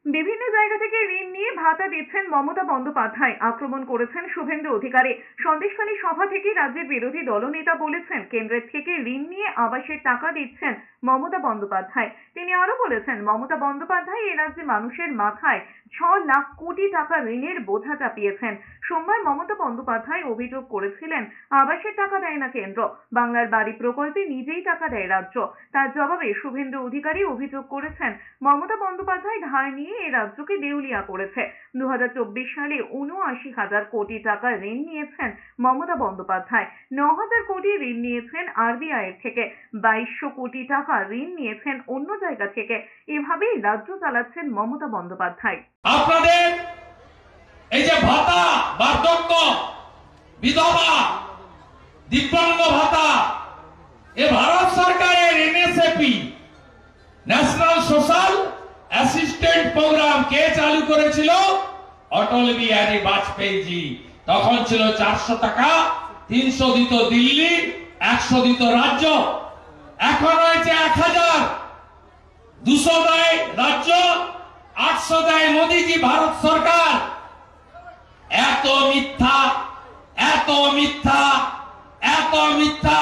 বিভিন্ন জায়গা থেকে ঋণ নিয়ে ভাতা দিচ্ছেন মমতা বন্দ্যোপাধ্যায়, আক্রমণ করেছেন শুভেন্দু অধিকারী। সন্দেশখালী সভা থেকে রাজ্যের বিরোধী দলনেতা বলেছেন, কেন্দ্রের থেকে ঋণ নিয়ে আবাসের টাকা দিচ্ছেন মমতা বন্দ্যোপাধ্যায়। তিনি আরো বলেছেন, মমতা বন্দ্যোপাধ্যায় এ রাজ্যে মানুষের মাথায় 6 লাখ কোটি টাকা ঋণের বোঝা চাপিয়েছেন। সোমবার মমতা বন্দ্যোপাধ্যায় অভিযোগ করেছিলেন, আবাসের টাকা দেয় না কেন্দ্র, বাংলার বাড়ি প্রকল্পে নিজেই টাকা দেয় রাজ্য। তার জবাবে শুভেন্দু অধিকারী অভিযোগ করেছেন, মমতা বন্দ্যোপাধ্যায় ধার নিয়ে এ রাজ্যকে দেউলিয়া করেছে। 2024 সালে ৭৯,০০০ কোটি টাকা ঋণ নিয়েছেন মমতা বন্দ্যোপাধ্যায়। 9,০০০ কোটি ঋণ নিয়েছেন আরবিআই এর থেকে, ২২০০ কোটি টাকা ঋণ নিয়েছেন অন্য জায়গা থেকে। এভাবেই রাজ্য চালাচ্ছেন মমতা বন্দ্যোপাধ্যায়। আপনাদের এই যে ভাতা, বার্ধক্য, বিধবা, দিব্যাঙ্গ ভাতা, এ ভারত সরকারের NSAP national social assistant programme কে চালু করেছিল? অটল বিহারী বাজপেয়ী জি। তখন ছিল 400 টাকা, 300 দিত দিল্লি, 100 দিত রাজ্য। এখন হয়েছে 1000, 200 দেয় রাজ্য, 800 দেয় মোদীজি ভারত সরকার। এত মিথ্যা, এত মিথ্যা, এত মিথ্যা।